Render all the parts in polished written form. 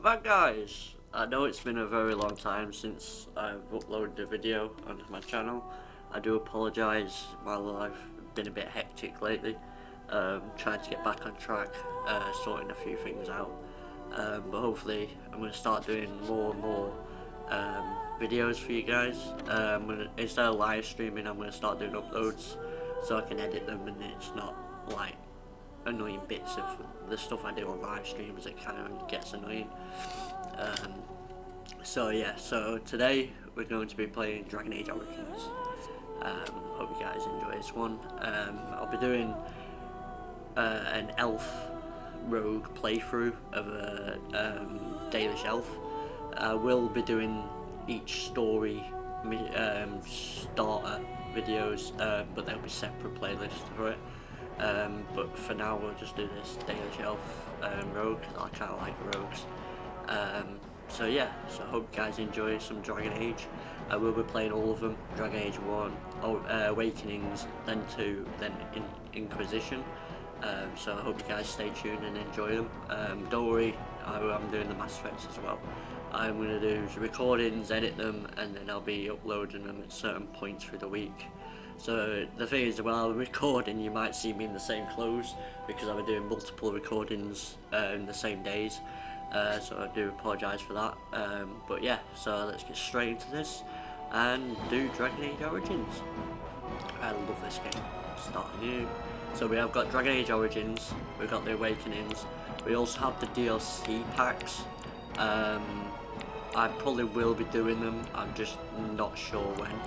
back, guys. I know it's been a very long time since I've uploaded a video onto my channel. I do apologise, my life has been a bit hectic lately. Trying to get back on track, sorting a few things out. But hopefully I'm going to start doing more and more videos for you guys. Instead of live streaming, I'm going to start doing uploads so I can edit them and it's not like annoying bits of the stuff I do on live streams. It kind of gets annoying. So yeah, so today we're going to be playing Dragon Age Origins. Hope you guys enjoy this one. I'll be doing an elf rogue playthrough of a Dalish elf. I will be doing each story starter videos, but there'll be separate playlists for it. But for now we'll just do this Dalish elf rogue. I kind of like rogues. So yeah, so I hope you guys enjoy some Dragon Age. I will be playing all of them: Dragon Age 1, Awakenings, then 2, then Inquisition. So I hope you guys stay tuned and enjoy them. Don't worry, I'm doing the Mass Effects as well. I'm going to do recordings, edit them, and then I'll be uploading them at certain points through the week. So the thing is, while I'm recording, you might see me in the same clothes because I'll be doing multiple recordings in the same days. So I do apologise for that. But yeah, so let's get straight into this and do Dragon Age Origins. I love this game. Starting new. So we have got Dragon Age Origins, we've got the Awakenings, we also have the DLC packs. I probably will be doing them, I'm just not sure when.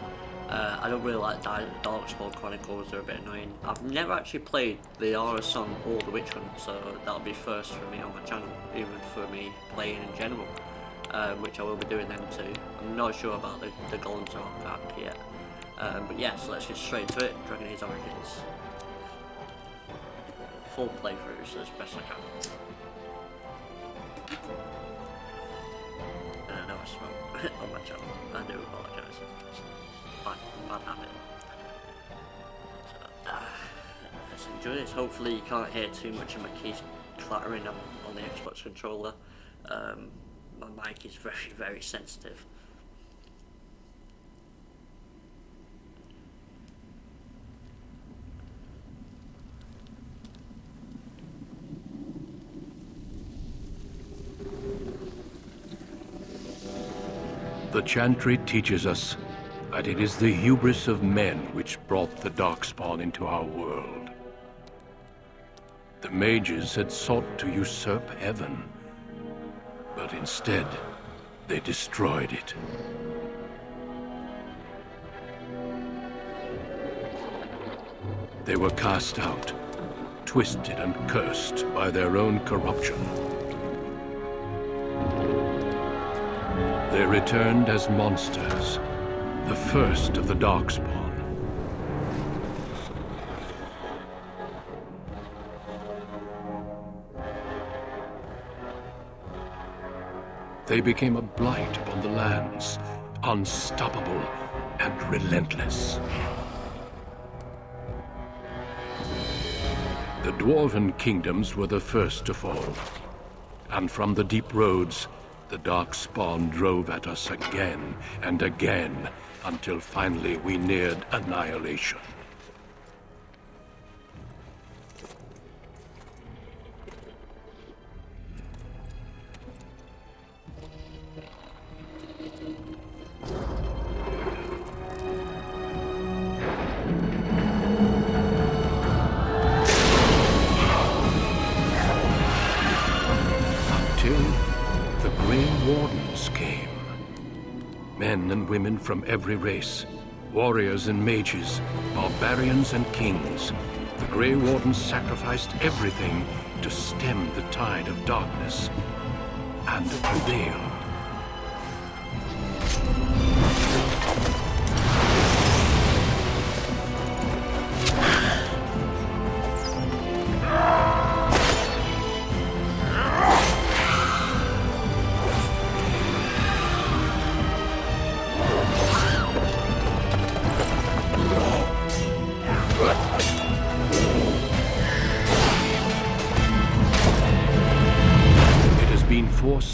I don't really like Darkspawn Chronicles, they're a bit annoying. I've never actually played the Aura Song or the Witch Hunt, so that'll be first for me on my channel, even for me playing in general, which I will be doing them too. I'm not sure about the Golem Sword pack yet. But yeah, so let's get straight to it, Dragon Age Origins. Full playthroughs as best I can. I know I smoke on my channel, I do apologise. Bad habit. So, let's enjoy this. Hopefully you can't hear too much of my keys clattering on the Xbox controller. My mic is very, very sensitive. The Chantry teaches us that it is the hubris of men which brought the Darkspawn into our world. The mages had sought to usurp heaven, but instead they destroyed it. They were cast out, twisted and cursed by their own corruption. They returned as monsters, the first of the Darkspawn. They became a blight upon the lands, unstoppable and relentless. The Dwarven kingdoms were the first to fall, and from the deep roads, the Darkspawn drove at us again and again, until finally we neared annihilation. Men and women from every race, warriors and mages, barbarians and kings. The Grey Wardens sacrificed everything to stem the tide of darkness and prevail.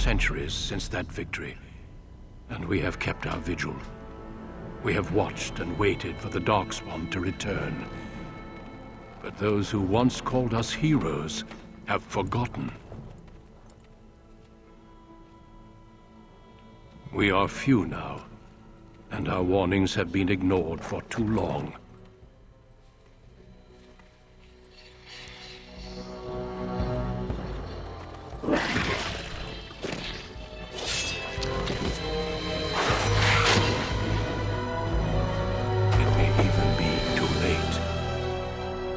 centuries since that victory, and we have kept our vigil. We have watched and waited for the Darkspawn to return. But those who once called us heroes have forgotten. We are few now, and our warnings have been ignored for too long.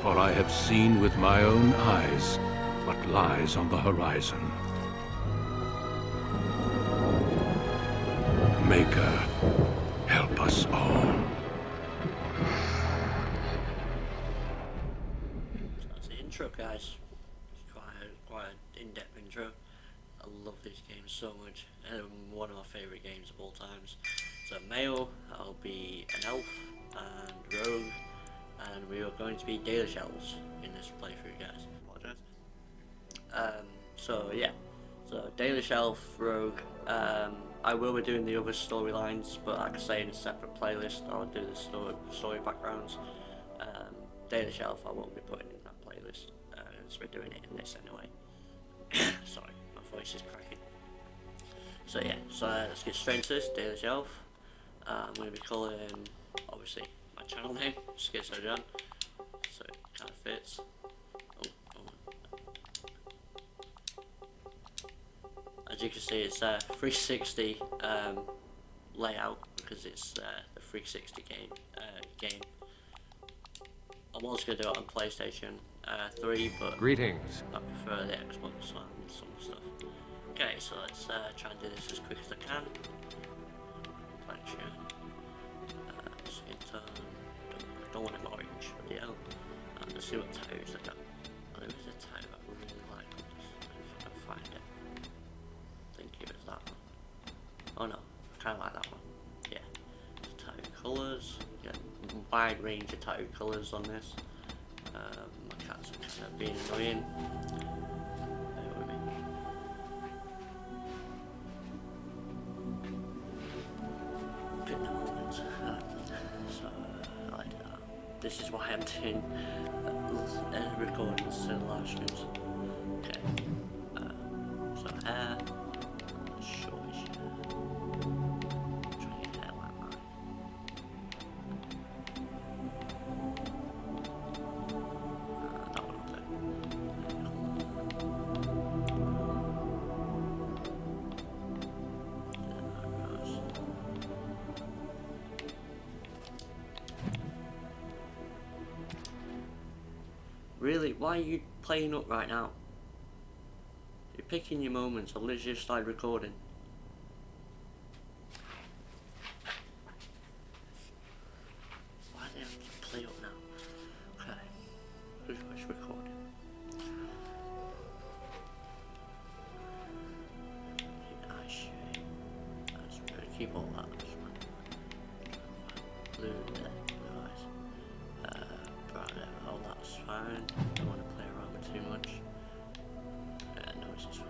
For I have seen with my own eyes what lies on the horizon. Maker, help us all. So that's the intro, guys. It's quite an in-depth intro. I love these games so much. One of my favourite games of all times. So male, I'll be an elf and rogue. And we are going to be Dalish elves in this playthrough, guys. Apologise. So yeah, so Dalish elf rogue. I will be doing the other storylines, but like I say, in a separate playlist. I'll do the story backgrounds. Dalish elf I won't be putting in that playlist, as we're doing it in this anyway. Sorry, my voice is cracking. So yeah, so let's get straight into this. Dalish elf. I'm going to be calling, obviously, my channel name, Schizo John, so it kind of fits. As you can see, it's a 360 layout because it's the 360 game. I'm also going to do it on PlayStation 3, but Greetings. I prefer the Xbox One and some stuff. Okay, so let's try and do this as quick as I can. Blank shirt. Skin tone. Don't want it orange, but yeah. Let's see what tires I got. Oh, there is a tire that I really like. If I can find it. I think it was that one. Oh no, I kind of like that one. Yeah. Tire colours. Yeah, wide range of tire colours on this. My cats are kind of being annoying. Bear with me. Pick the moment. So I like that. This is why I'm doing recordings instead of live streams. Okay. So hair. Shortish. Try to get hair like mine. That one will do. Really? Why are you playing up right now? You're picking your moments. I literally just started recording. Why do they have to play up now? Okay. Who's recording? Keep eye shape. That's good. Keep all that. Blue there. Blue eyes. Bright there. Oh, that's fine. Don't want to play around with too much. No, this is fine.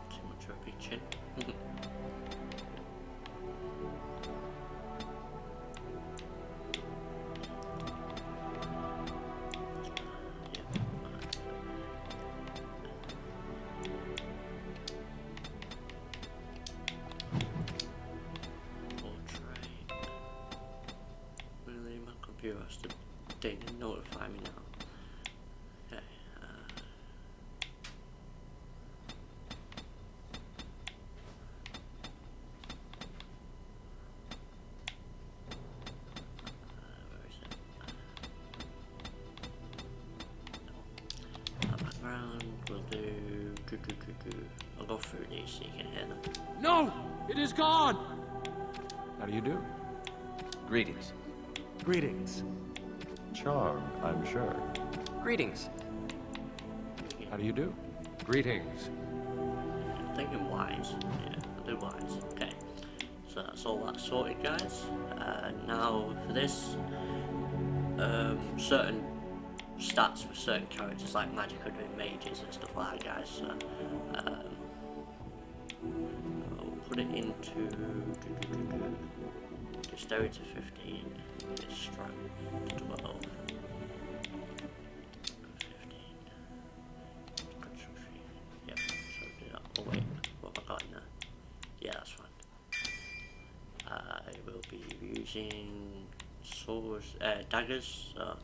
Too much of a big chin. Computer has to ding and notify me now. Okay. Where is it? No. Background. We'll do. I'll go through these so you can hear them. No! It is gone! How do you do? Greetings. Greetings. Charmed, I'm sure. Greetings. How do you do? Greetings. I'm thinking wise. Yeah, I'll do wise. Okay. So so that's all that sorted, guys. Now for this, certain stats for certain characters like magic could be mages and stuff like that, guys. So I'll put it into dexterity 15, strength 12, 15, construction. Yep, so do that. Oh wait, what have I got in there? Yeah, that's fine. I will be using swords, daggers, so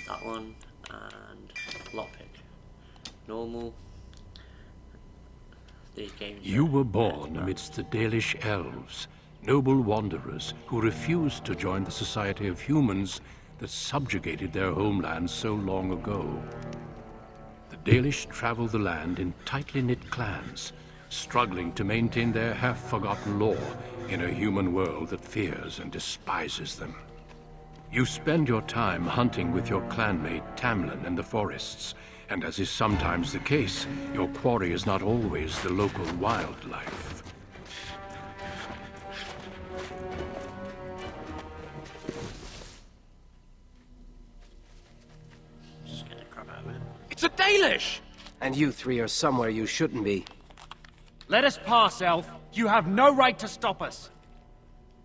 that one, and lockpick. Normal. These games. You were born amidst the Dalish elves, noble wanderers who refused to join the society of humans that subjugated their homeland so long ago. The Dalish travel the land in tightly knit clans, struggling to maintain their half-forgotten law in a human world that fears and despises them. You spend your time hunting with your clanmate Tamlin in the forests, and as is sometimes the case, your quarry is not always the local wildlife. Just get the crap out of it. It's a Dalish! And you three are somewhere you shouldn't be. Let us pass, Elf. You have no right to stop us.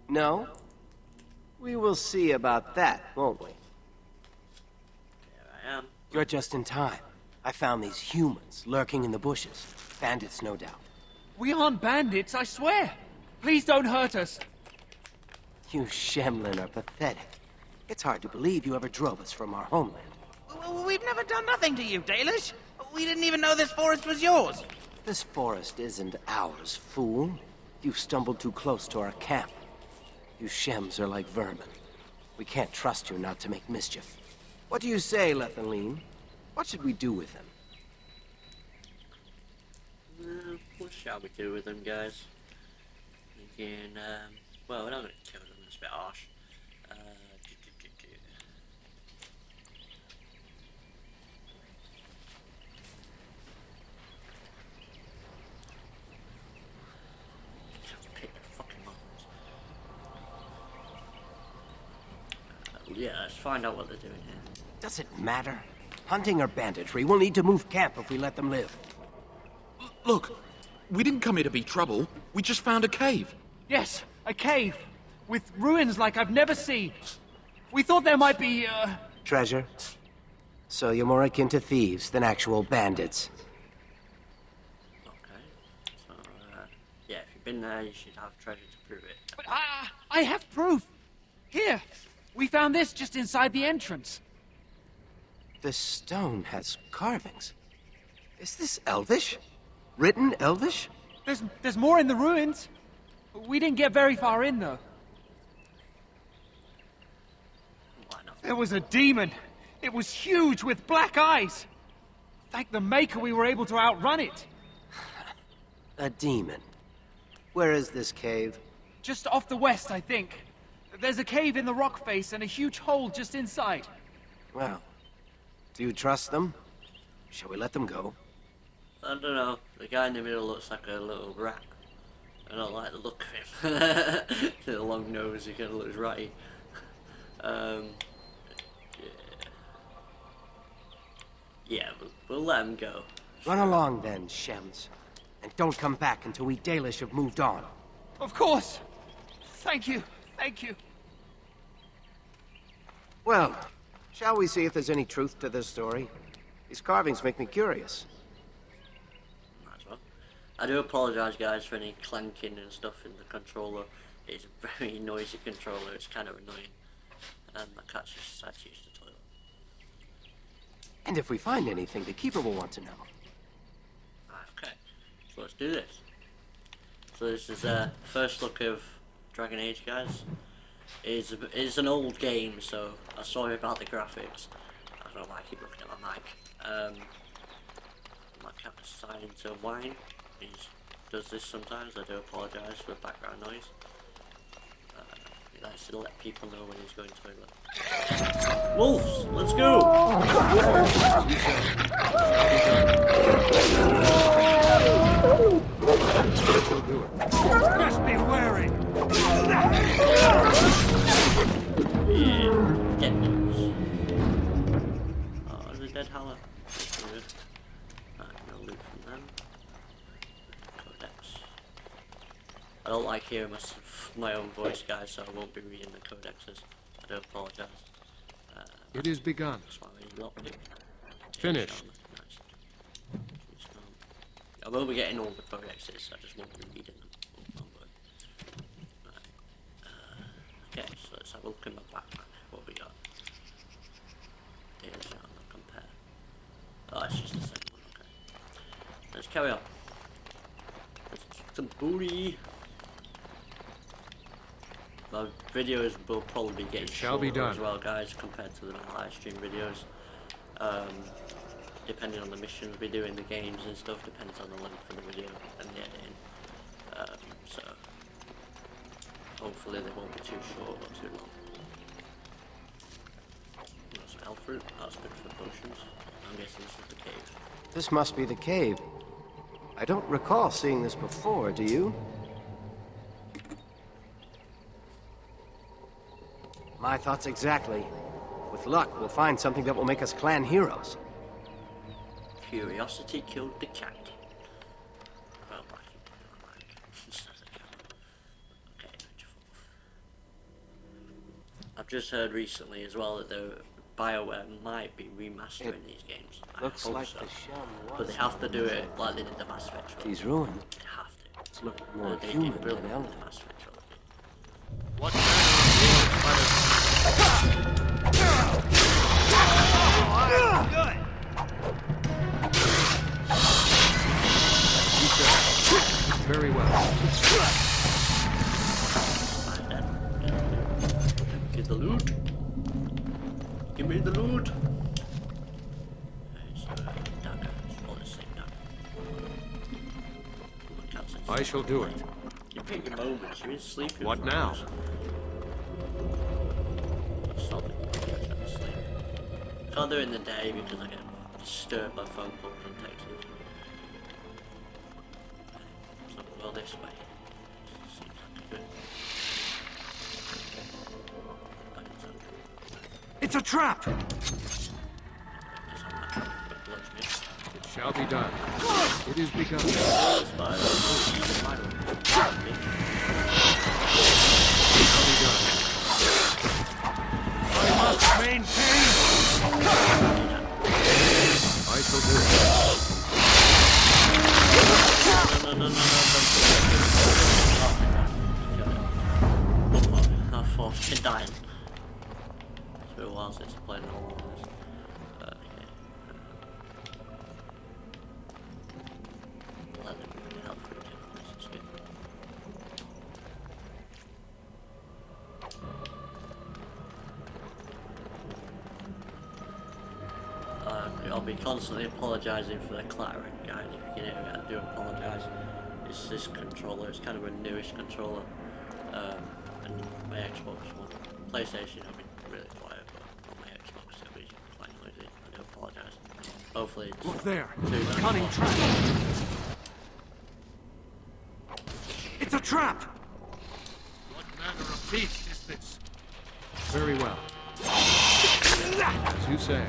No? We will see about that, won't we? Here I am. You're just in time. I found these humans lurking in the bushes. Bandits, no doubt. We aren't bandits, I swear. Please don't hurt us. You Shemlin are pathetic. It's hard to believe you ever drove us from our homeland. We've never done nothing to you, Dalish. We didn't even know this forest was yours. This forest isn't ours, fool. You've stumbled too close to our camp. You Shems are like vermin. We can't trust you not to make mischief. What do you say, Lethaline? What should we do with him? What shall we do with them, guys? We can, well, we're not going to kill them, that's a bit harsh. Pick the fucking ones. Yeah, let's find out what they're doing here. Does it matter? Hunting or banditry, we'll need to move camp if we let them live. Look, we didn't come here to be trouble. We just found a cave. Yes, a cave. With ruins like I've never seen. We thought there might be, Treasure? So you're more akin to thieves than actual bandits. Okay, so, yeah, if you've been there, you should have treasure to prove it. But I have proof. Here, we found this just inside the entrance. This stone has carvings. Is this Elvish? Written Elvish? There's more in the ruins. We didn't get very far in, though. Why not? There was a demon. It was huge with black eyes. Thank the Maker we were able to outrun it. A demon. Where is this cave? Just off the west, I think. There's a cave in the rock face and a huge hole just inside. Well, do you trust them? Shall we let them go? I don't know. The guy in the middle looks like a little rat. I don't like the look of him. The long nose, he kind of looks ratty. Yeah, we'll let him go. Run along then, Shems. And don't come back until we Dalish have moved on. Of course. Thank you. Thank you. Well, shall we see if there's any truth to this story? These carvings make me curious. Might as well. I do apologise, guys, for any clanking and stuff in the controller. It's a very noisy controller, it's kind of annoying. And my cat's just decided to use the toilet. And if we find anything, the Keeper will want to know. Okay, so let's do this. So this is first look of Dragon Age, guys. It's an old game, so I'm sorry about the graphics. I don't know why I keep looking at my mic. My cat is deciding to whine. He does this sometimes. I do apologise for the background noise. He likes to let people know when he's going to toilet. Wolves, let's go! Best be wary. Dead Howler. That's good. Right, no loot from them. Codex. I don't like hearing my own voice, guys, so I won't be reading the codexes. I do apologise. It is begun. That's why we locked it. Finished. Nice. I will be getting all the codexes, I just won't be reading them. Okay, so let's have a look in my backpack. What we got? Data shot, compare. Oh, it's just the same one, okay. Let's carry on. Let's kick some booty. My videos will probably be getting shorter as well, guys, compared to the live stream videos. Depending on the missions we do in the games and stuff, depends on the length of the video and the editing. So hopefully they won't be too short or too long. Got some elf fruit, that's good for potions. I'm guessing this is the cave. This must be the cave. I don't recall seeing this before, do you? My thoughts exactly. With luck, we'll find something that will make us clan heroes. Curiosity killed the cat. Well, okay, I've just heard recently as well that the BioWare might be remastering these games. Looks like so. the Shem was. But they have to do it like they did the Mass Effect trilogy. He's ruined. They have to. It's looking more They human did than brilliant elven. with the Mass Effect trilogy. What Very well. Get the loot. Give me the loot. Okay, so dagger. It's all the same dagger. I shall do it. You pick your moments. You're in sleeping. What now? Solid. Sleep. Can't do it in the day because I get disturbed by phone calls and texts. So we'll go this way. Seems like good. It's a trap! It shall be done. It is begun. I must maintain! I shall do it. I thought she'd dying. It's been a while since I played all of this. Okay. Let them help for it. This is good. I'll be constantly apologising for the clattering, guys. If you can hear it, I do apologise. It's this controller, it's kind of a newish controller. And my Xbox one. PlayStation, I've been really quiet, but on my Xbox, it'll be quite noisy. I do apologise. Hopefully it's Look there! too A bad. cunning trap! It's a trap! What manner of beast is this? Very well. As you say.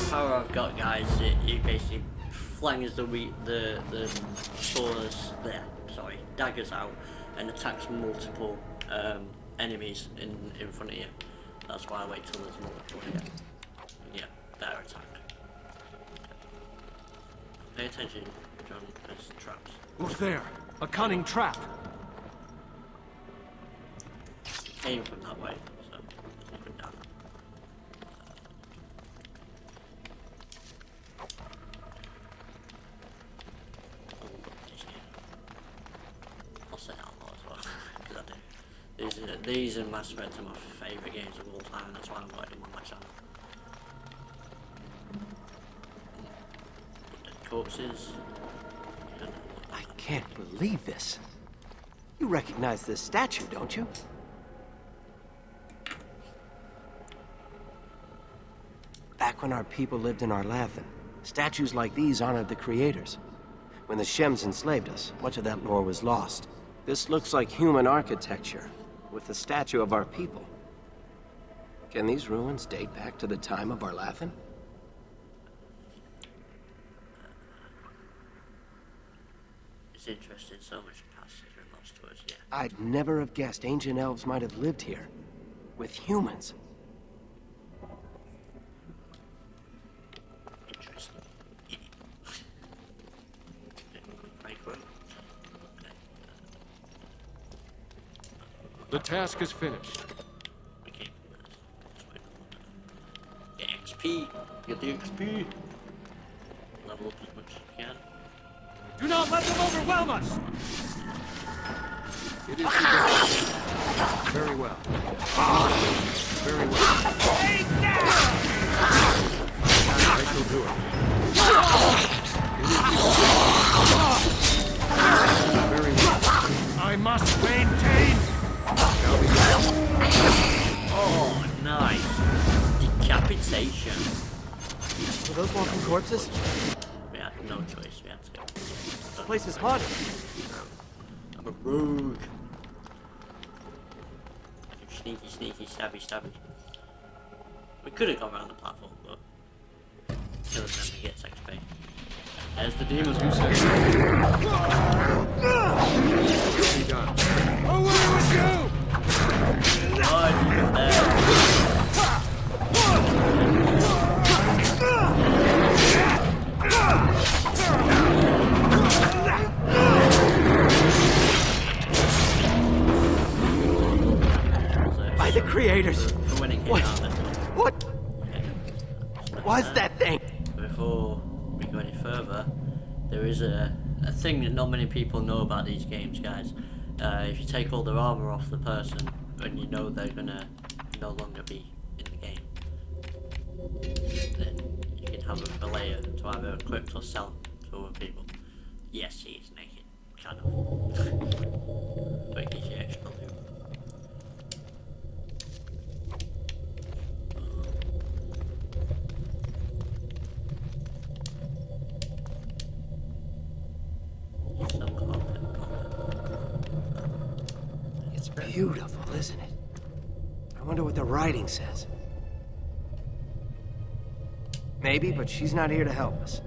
Power I've got, guys, it basically flangs the swords there, sorry, daggers out and attacks multiple enemies in front of you. That's why I wait till there's multiple here. Yeah, better attack. Pay attention, John, there's traps. Look there! A cunning trap! Came from that way, so there's nothing down. I'll say outlaw as well, because I do. These and Mass Effect are my favourite games of all time, that's why I'm putting them on my channel. Dead corpses. I can't believe this. You recognize this statue, don't you? Back Back when our people lived in Arlathan, statues like these honored the creators. When the Shems enslaved us, much of that lore was lost. This looks like human architecture, with the statue of our people. Can these ruins date back to the time of Arlathan? It's interesting, so much past history lost to us, yeah. I'd never have guessed ancient elves might have lived here. With humans. Interesting. Right, well, okay. The task is finished. Okay. Get XP. Get the XP. Level up as much as you can. Do not let them overwhelm us! It is begun. Very well. Very well. I shall do it. Very well. I must maintain! Shall be done. Oh, nice. Decapitation. Were those walking corpses? We had no choice. We had to go. This place is haunted. I'm a rogue. Sneaky, sneaky, stabby, stabby. We could have gone around the platform, but killing them gets XP. There's the demon. As you say. Be done. Away with you! Oh, you there. By the creators! For winning What? What Yeah. was that thing? Before we go any further, there is a thing that not many people know about these games, guys. If you take all their armor off the person, and you know they're gonna no longer be in the game, then you can have a layer to either equip or sell to other people. Yes, he is naked, kind of. But it gives you extra loot. Some content. It's beautiful, isn't it? I wonder what the writing says. Maybe, but she's not here to help us.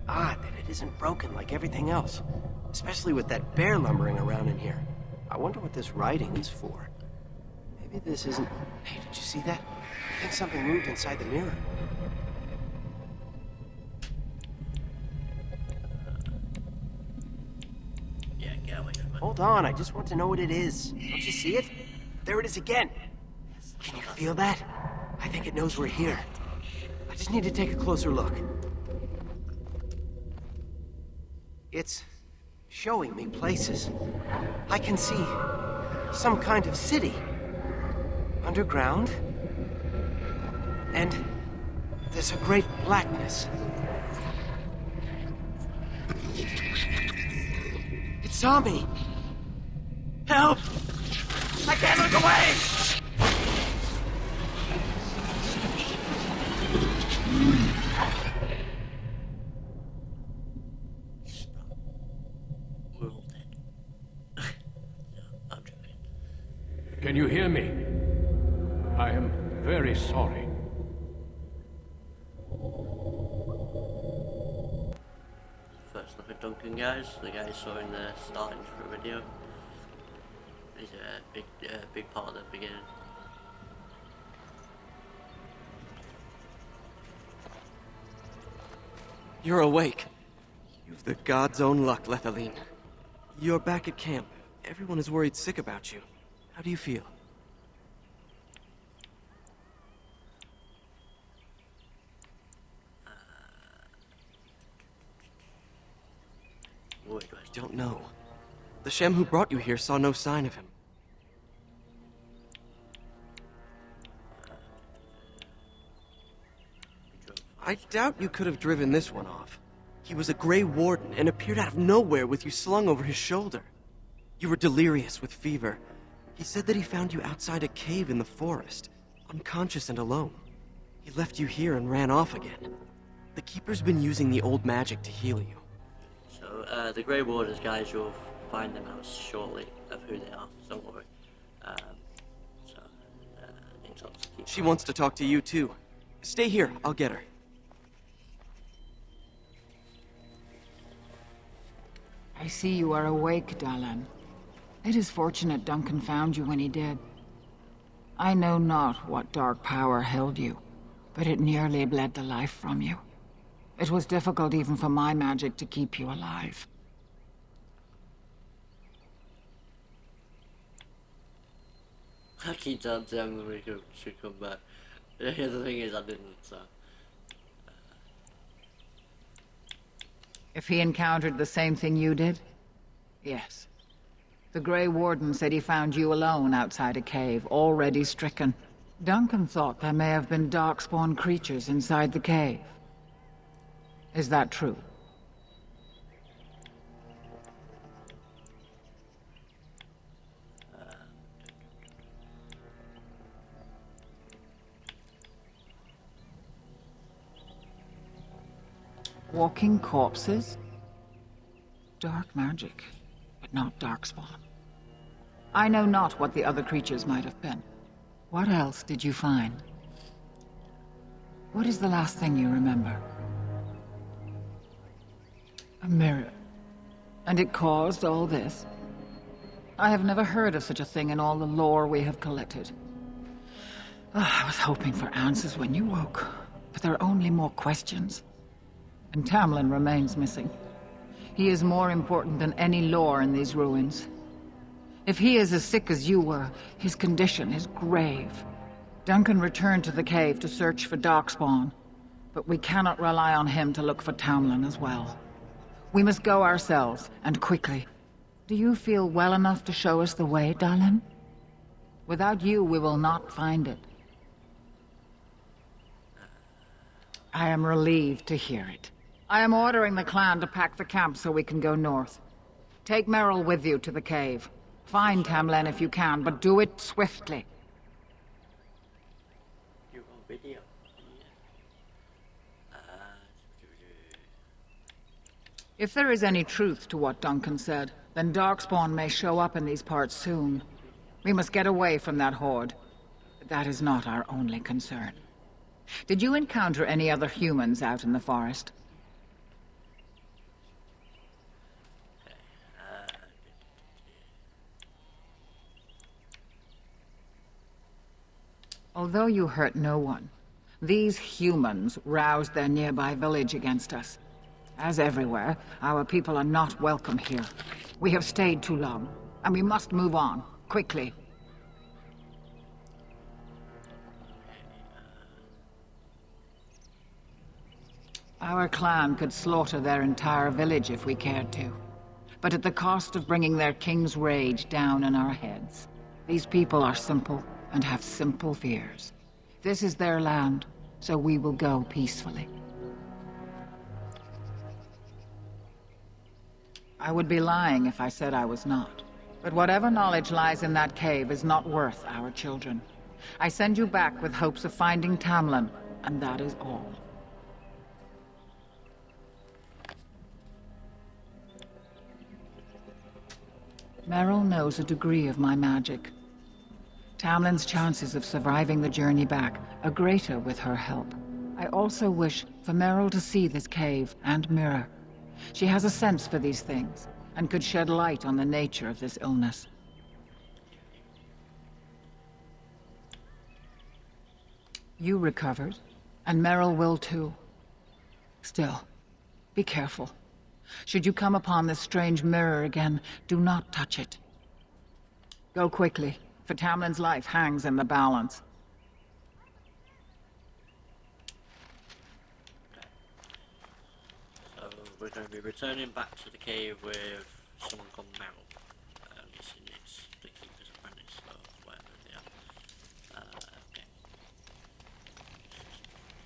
Odd that it isn't broken like everything else. Especially with that bear lumbering around in here. I wonder what this writing is for. Maybe this isn't... Hey, did you see that? I think something moved inside the mirror. Yeah, get away from it. Hold on, I just want to know what it is. Don't you see it? There it is again. Can you feel that? I think it knows we're here. I just need to take a closer look. It's showing me places. I can see some kind of city. Underground. And there's a great blackness. It saw me. Help! I can't look away! We're all dead. No, I'm joking. Can you hear me? I am very sorry. First look at Duncan, guys. The guy you saw in the start intro video. He's a big part of the beginning. You're awake. You've the god's own luck, Lethaline. You're back at camp. Everyone is worried sick about you. How do you feel? Wait, wait. Don't know. The Shem who brought you here saw no sign of him. I doubt you could have driven this one off. He was a Grey Warden and appeared out of nowhere with you slung over his shoulder. You were delirious with fever. He said that he found you outside a cave in the forest, unconscious and alone. He left you here and ran off again. The Keeper's been using the old magic to heal you. So, the Grey Warders, guys, you'll find them out shortly of who they are, so don't worry. It's up to keep She wants to talk to you too. Stay here, I'll get her. I see you are awake, Dalan. It is fortunate Duncan found you when he did. I know not what dark power held you, but it nearly bled the life from you. It was difficult even for my magic to keep you alive. I keep telling them we should come back. The thing is, I didn't, so... If he encountered the same thing you did? Yes. The Grey Warden said he found you alone outside a cave, already stricken. Duncan thought there may have been darkspawn creatures inside the cave. Is that true? Walking corpses? Dark magic, but not darkspawn. I know not what the other creatures might have been. What else did you find? What is the last thing you remember? A mirror. And it caused all this? I have never heard of such a thing in all the lore we have collected. I was hoping for answers when you woke, but there are only more questions. And Tamlin remains missing. He is more important than any lore in these ruins. If he is as sick as you were, his condition is grave. Duncan returned to the cave to search for Darkspawn, but we cannot rely on him to look for Tamlin as well. We must go ourselves, and quickly. Do you feel well enough to show us the way, Dalan? Without you, we will not find it. I am relieved to hear it. I am ordering the clan to pack the camp so we can go north. Take Merrill with you to the cave. Find Tamlin if you can, but do it swiftly. You got video. If there is any truth to what Duncan said, then Darkspawn may show up in these parts soon. We must get away from that horde. But that is not our only concern. Did you encounter any other humans out in the forest? Although you hurt no one, these humans roused their nearby village against us. As everywhere, our people are not welcome here. We have stayed too long, and we must move on, quickly. Our clan could slaughter their entire village if we cared to, but at the cost of bringing their king's rage down on our heads. These people are simple and have simple fears. This is their land, so we will go peacefully. I would be lying if I said I was not. But whatever knowledge lies in that cave is not worth our children. I send you back with hopes of finding Tamlin, and that is all. Merrill knows a degree of my magic. Tamlin's chances of surviving the journey back are greater with her help. I also wish for Merrill to see this cave and mirror. She has a sense for these things, and could shed light on the nature of this illness. You recovered, and Merrill will too. Still, be careful. Should you come upon this strange mirror again, do not touch it. Go quickly, for Tamlin's life hangs in the balance. So we're going to be returning back to the cave with someone called Merrill. It's the Keeper's apprentice, or whatever they are. Okay.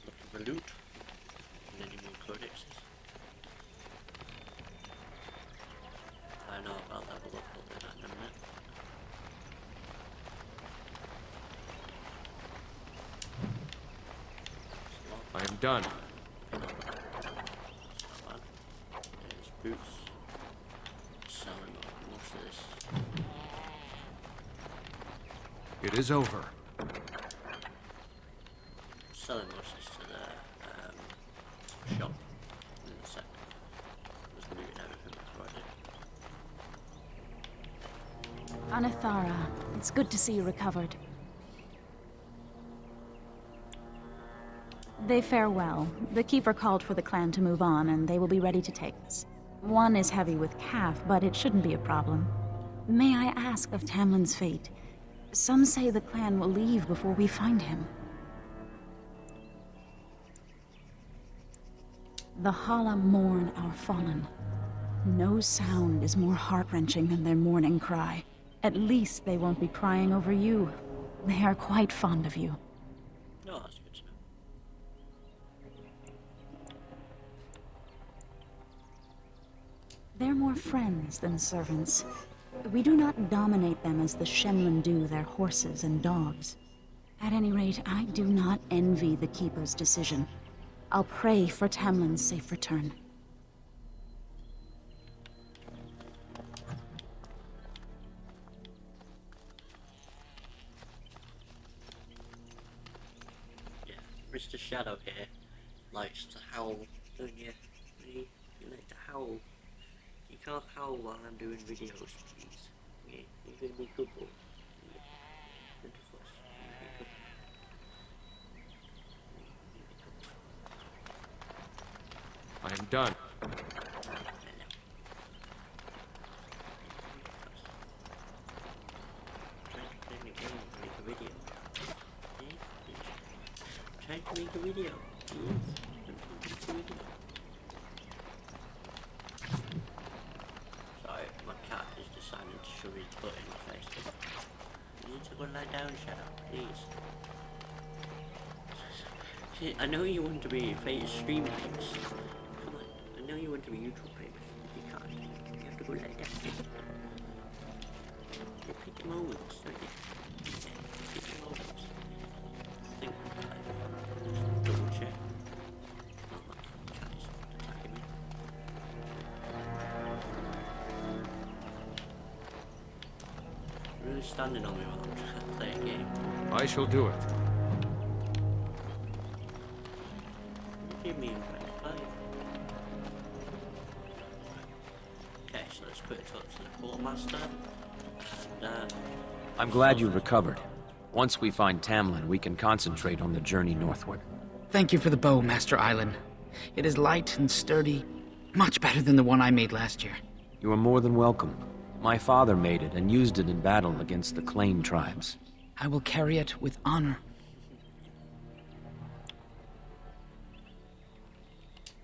Looking for loot. And any more codexes. I know I'll level up, we'll do that in a minute. done. It's not bad. There's boots. Selling most of this. It is over. Selling most of this to the shop in a sec. Just looting everything before I do. Anathara, it's good to see you recovered. They fare well. The Keeper called for the clan to move on, and they will be ready to take us. One is heavy with calf, but it shouldn't be a problem. May I ask of Tamlin's fate? Some say the clan will leave before we find him. The Hala mourn our fallen. No sound is more heart-wrenching than their mourning cry. At least they won't be crying over you. They are quite fond of you. No, that's good to know. They're more friends than servants. We do not dominate them as the Shemlin do their horses and dogs. At any rate, I do not envy the Keeper's decision. I'll pray for Tamlin's safe return. Yeah, Mr. Shadow here likes to howl, don't you? You like to howl. You can't howl while I'm doing videos, please. Yeah, you're gonna be good boy. I am done. Try to make a video. Sorry, my cat is deciding to shove his butt in my face. You need to go lie down, Shadow, please. See, I know you want to be stream famous. Come on, I know you want to be YouTube famous. You can't. You have to go lie down. You pick your moments, don't you? Pick your moments. Think double check. Oh, my cat is attacking me. Really standing on me while I'm trying to play a game. I shall do it. Give me a break, right? Okay, so let's quick talk to the quartermaster. And, I'm glad you recovered. Once we find Tamlin, we can concentrate on the journey northward. Thank you for the bow, Master Island. It is light and sturdy, much better than the one I made last year. You are more than welcome. My father made it and used it in battle against the Claim tribes. I will carry it with honor.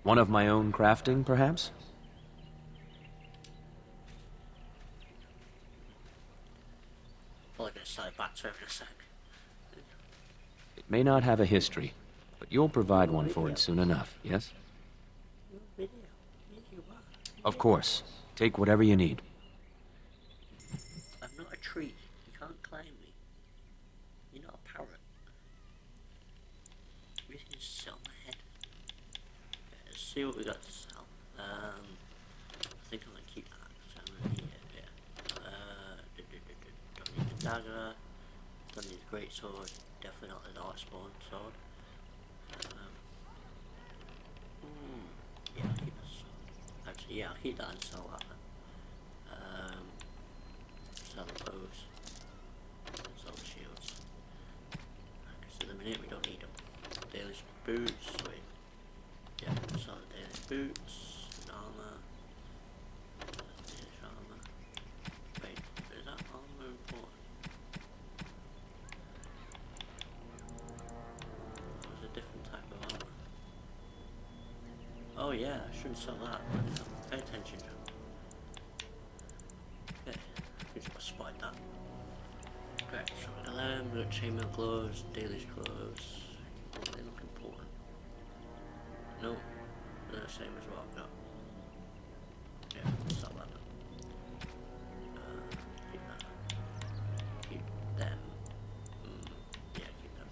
One of my own crafting, perhaps? Probably gonna sell it back to him in a sec. It may not have a history, but you'll provide one for it soon enough, yes? Video. You are. Of course. Take whatever you need. I'm not a tree. You can't climb me. You're not a parrot. Everything is set on my head. Okay, let's see what we got to sell. I think I'm gonna keep that because I'm gonna need it. Yeah. Don't need the dagger. Don't need the great sword. Definitely not the darkspawn sword. Yeah, I'll keep that sword. Actually, yeah, I'll keep that and sell that. Sell the bows. Sell the shields. Because at the minute we don't need them. Dalish boots. Wait. Yeah, sell the Dalish boots. And armor. Dalish armor. Wait, is that armor important? There's a different type of armor. Oh yeah, I shouldn't sell that. Pay attention, John. Okay, I just spotted that. Right, so we got them, we got chainmail gloves, Dalish gloves. Oh, they look important. No, they're the same as what I've got. Yeah, sell that. Keep that. Keep them. Yeah, keep them.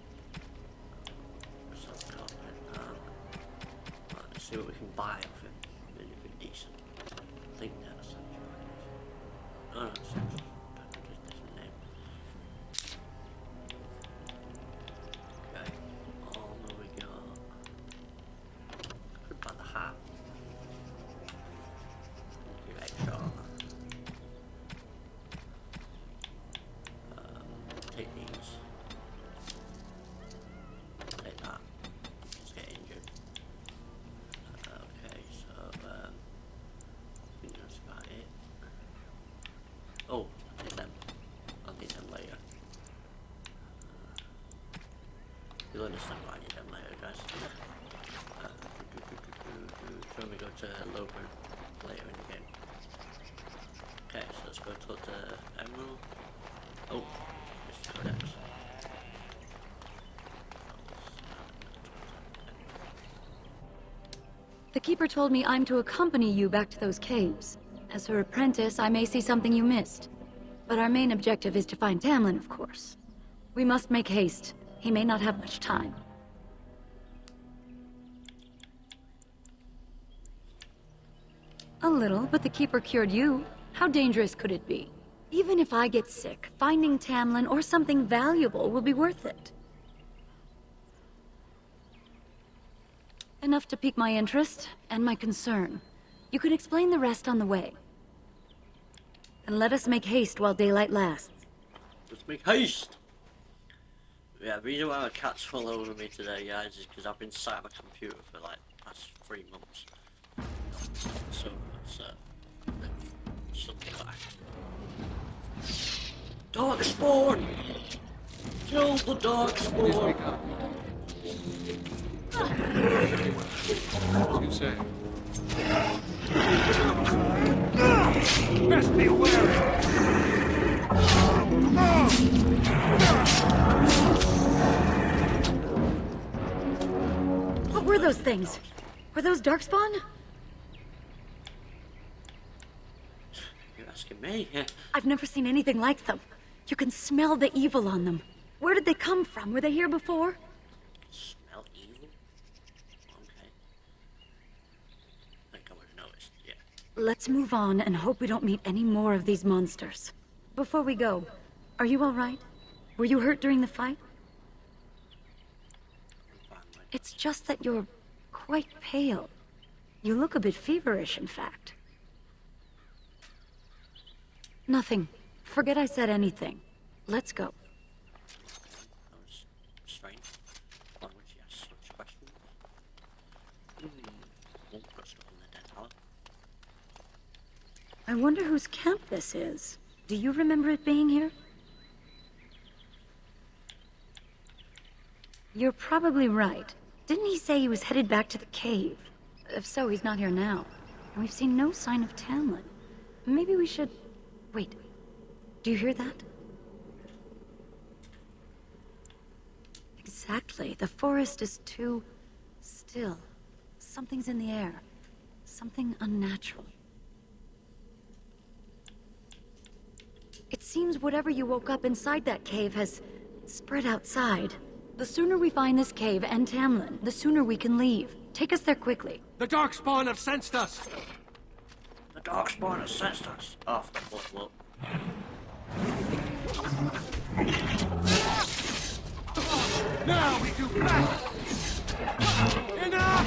Sell the carpet. see what we can buy off him. Anything decent. I think that's oh, no, it's just different name. Okay, armor we got. Could buy the hat. Give extra armor. Take these. Take that. Let's get injured. Okay, so I think that's about it. Oh, I'll take them. I'll need them later. You'll understand why I need them later, guys. So we go to Logan later in the game. Okay, so let's go to the Emerald. Oh, it's Codex. The Keeper told me I'm to accompany you back to those caves. As her apprentice, I may see something you missed. But our main objective is to find Tamlin, of course. We must make haste. He may not have much time. A little, but the Keeper cured you. How dangerous could it be? Even if I get sick, finding Tamlin or something valuable will be worth it. Enough to pique my interest and my concern. You can explain the rest on the way. And let us make haste while daylight lasts. Let's make haste! Yeah, the reason why my cat's fall over me today, guys, is because I've been sat at my computer for like the past 3 months. So, something back. Dark spawn! Kill the dark spawn! As you say. Best be wary! What were those things? Were those Darkspawn? You're asking me? I've never seen anything like them. You can smell the evil on them. Where did they come from? Were they here before? Smell evil? Okay. I think I would have noticed, yeah. Let's move on and hope we don't meet any more of these monsters. Before we go, are you all right? Were you hurt during the fight? It's just that you're quite pale. You look a bit feverish, in fact. Nothing. Forget I said anything. Let's go. That was strange. Why would you ask such questions? Won't put stuff on the dead pallet. I wonder whose camp this is. Do you remember it being here? You're probably right. Didn't he say he was headed back to the cave? If so, he's not here now. And we've seen no sign of Tamlin. Maybe we should... Wait. Do you hear that? Exactly. The forest is too... still. Something's in the air. Something unnatural. It seems whatever you woke up inside that cave has spread outside. The sooner we find this cave and Tamlin, the sooner we can leave. Take us there quickly. The Darkspawn have sensed us! The Darkspawn has sensed us. Off the foot, Now we do battle! Enough!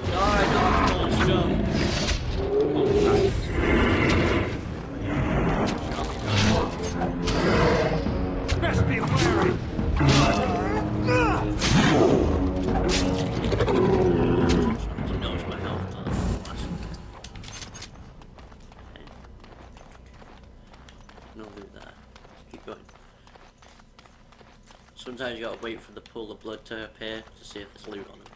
Die, Darkspawn, go! Best be wary! He knows my health. No loot there. Keep going. Sometimes you gotta wait for the pool of blood to appear to see if there's loot on it.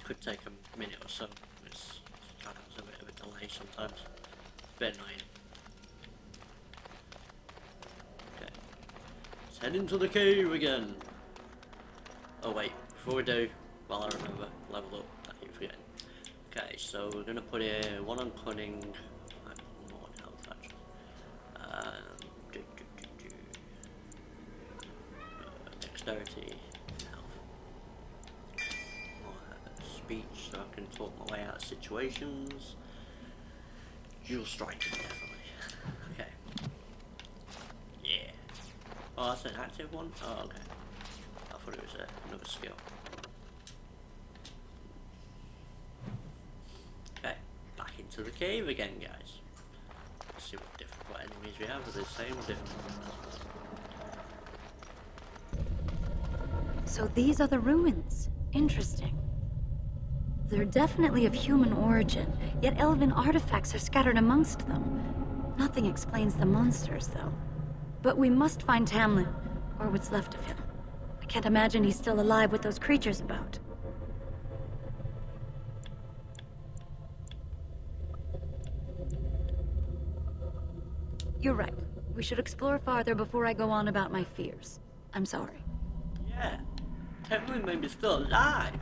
Could take a minute or so. It's kind of a bit of a delay sometimes. It's a bit annoying. Okay. Let's head into the cave again. Oh wait, before we do, while I remember, level up. I keep forgetting. Okay, so we're gonna put a 1 on cunning. I have more on health actually. Dexterity. speech so I can talk my way out of situations. Dual striking, definitely. Okay. Yeah. Oh, that's an active one? Oh, okay. I thought it was another skill. Okay, back into the cave again, guys. Let's see what enemies we have. Are they the same or different? So these are the ruins. Interesting. They're definitely of human origin, yet elven artifacts are scattered amongst them. Nothing explains the monsters, though. But we must find Tamlin, or what's left of him. I can't imagine he's still alive with those creatures about. You're right. We should explore farther before I go on about my fears. I'm sorry. Yeah. Tamlin may be still alive.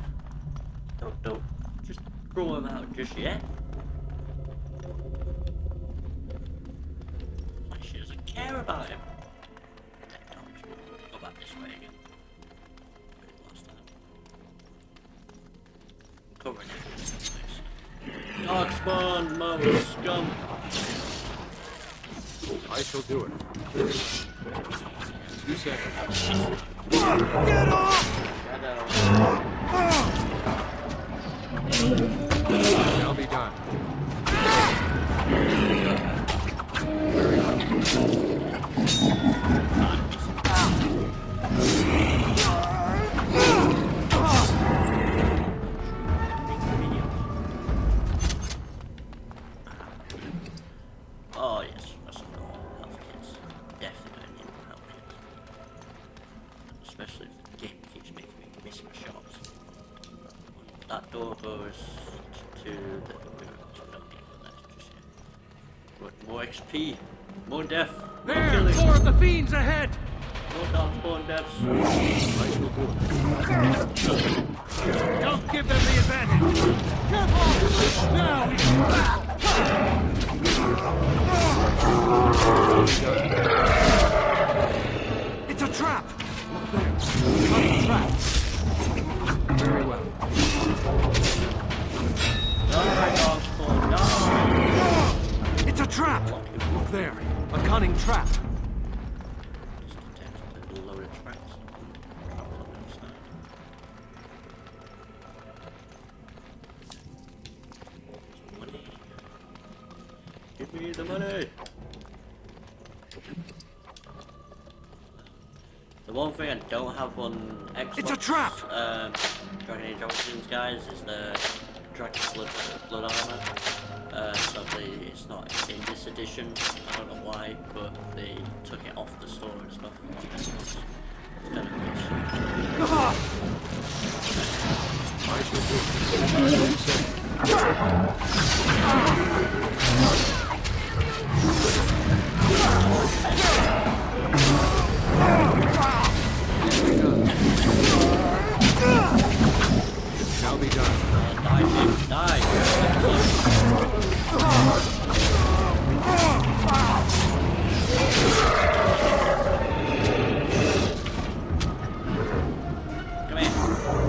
Don't just throw him out just yet. Like she doesn't care about him. Go back this way again. Last time. I'm covering it. Dark spawn, mother scum. I shall do it. 2 seconds. Get off! Shall be done. Oh yes, that's some health kits. Definitely need more health kits. Especially if the game keeps making me miss my shots. That door goes to the... But more XP, more death, more There! killing. 4 of the fiends ahead! More dark spawn deaths. I shall do it. Don't give them the advantage! Careful! Now we can battle! It's a trap! There. Cunning trap. Very well. Die, dark spawn, die! It's a trap! Look there. A cunning trap. Just detect a load of traps. Traps on the other side. Some money. Give me the money! The one thing I don't have on Xbox, It's a trap! Dragon Age Origins, guys, is the Dragon Blood armor. Sadly, it's not in this edition. I don't know why, but they took it off the store and stuff. It's kind of nice. I shall do it. 2 seconds. Shall be done. Die, bitch, die! Come here.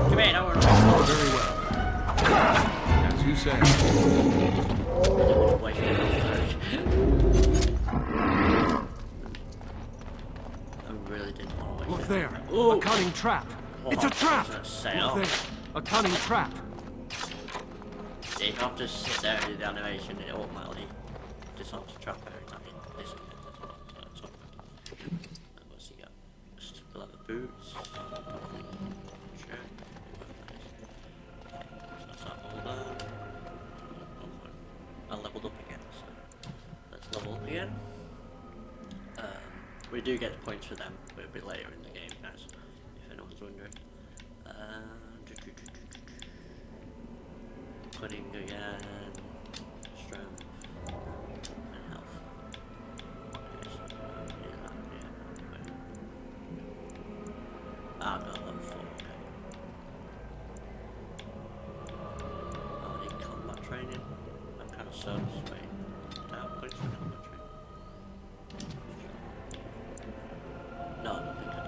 Come here, don't worry. Very well. As you say. I really didn't want to waste Look it. there. Ooh. A cunning trap. It's a trap! Look Sail. there. A cunning trap. Yeah, you have to sit there and do the animation, it automatically disarms the trap every time you disconnect as well. So it's all good. What's he got? Just leather boots. Shirt. So that's that all done. I leveled up again, so let's level up again. We do get points for them, but it'll be later in the game, guys, if anyone's wondering. Cutting again, strength, and health. Okay, so no, level 4, okay. I need combat training. That kind of sucks. Wait, do I have points for combat training? No, I don't think I did.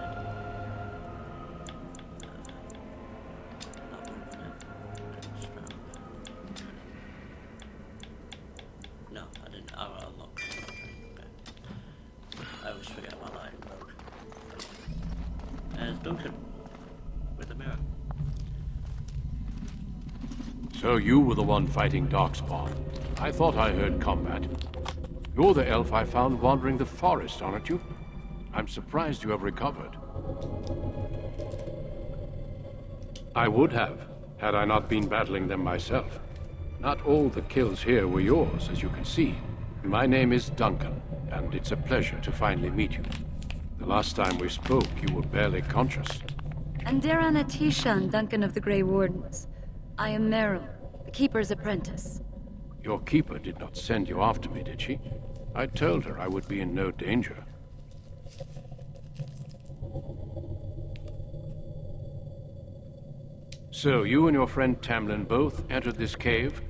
That one, with the mirror. So you were the one fighting Darkspawn. I thought I heard combat. You're the elf I found wandering the forest, aren't you? I'm surprised you have recovered. I would have, had I not been battling them myself. Not all the kills here were yours, as you can see. My name is Duncan, and it's a pleasure to finally meet you. The last time we spoke, you were barely conscious. Andaran Atishan, Duncan of the Grey Wardens. I am Meryl, the Keeper's apprentice. Your keeper did not send you after me, did she? I told her I would be in no danger. So, you and your friend Tamlin both entered this cave,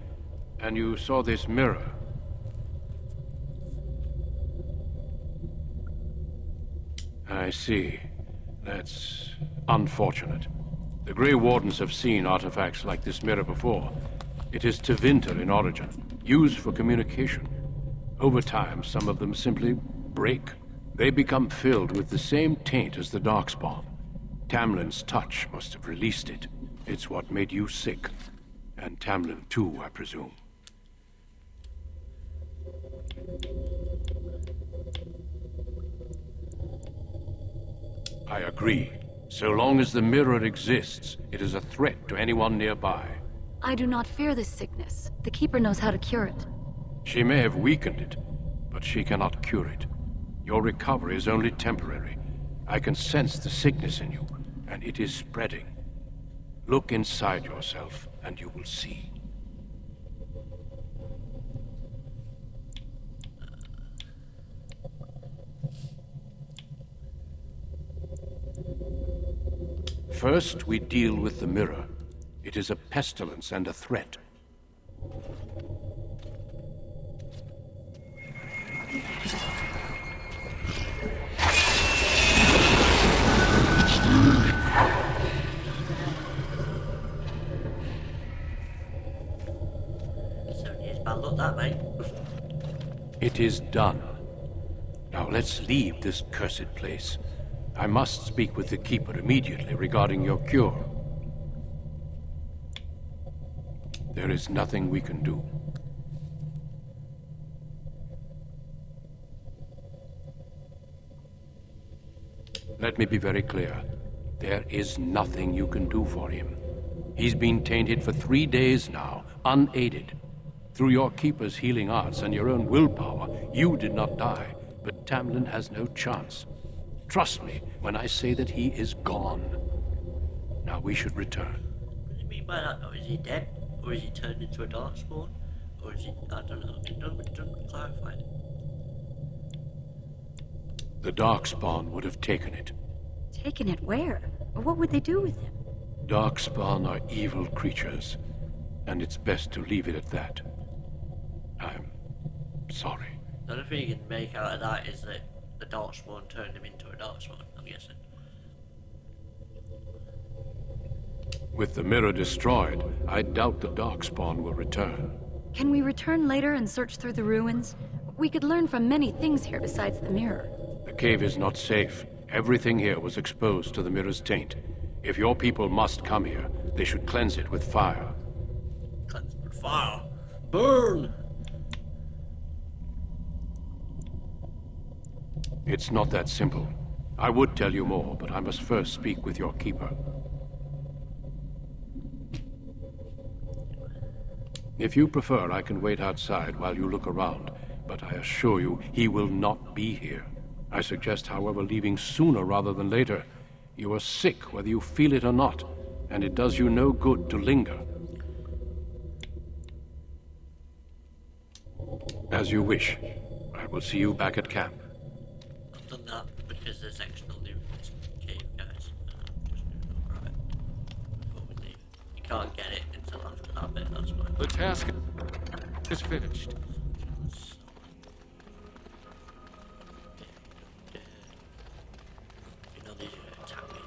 and you saw this mirror. I see. That's unfortunate. The Grey Wardens have seen artifacts like this mirror before. It is Tevinter in origin, used for communication. Over time, some of them simply break. They become filled with the same taint as the Darkspawn. Tamlin's touch must have released it. It's what made you sick. And Tamlin too, I presume. I agree. So long as the mirror exists, it is a threat to anyone nearby. I do not fear this sickness. The Keeper knows how to cure it. She may have weakened it, but she cannot cure it. Your recovery is only temporary. I can sense the sickness in you, and it is spreading. Look inside yourself, and you will see. First, we deal with the mirror. It is a pestilence and a threat. Bad luck that, mate. It is done. Now let's leave this cursed place. I must speak with the Keeper immediately regarding your cure. There is nothing we can do. Let me be very clear. There is nothing you can do for him. He's been tainted for 3 days now, unaided. Through your Keeper's healing arts and your own willpower, you did not die, but Tamlin has no chance. Trust me when I say that he is gone. Now we should return. What do you mean by that though? Is he dead? Or is he turned into a Darkspawn? Or is he... I don't know. It doesn't clarify it. The Darkspawn would have taken it. Taken it where? Or what would they do with him? Darkspawn are evil creatures, and it's best to leave it at that. I'm sorry. The only thing you can make out of that is that the Darkspawn turned him into a Darkspawn, I'm guessing. With the mirror destroyed, I doubt the Darkspawn will return. Can we return later and search through the ruins? We could learn from many things here besides the mirror. The cave is not safe. Everything here was exposed to the mirror's taint. If your people must come here, they should cleanse it with fire. Cleanse it with fire? Burn! It's not that simple. I would tell you more, but I must first speak with your Keeper. If you prefer, I can wait outside while you look around, but I assure you, he will not be here. I suggest, however, leaving sooner rather than later. You are sick, whether you feel it or not, and it does you no good to linger. As you wish. I will see you back at camp. I've done that because there's extra loot in this cave, guys. Just gonna grab it before we leave. You can't get it until after that bit, that's why. The task is finished. You know these are gonna attack me.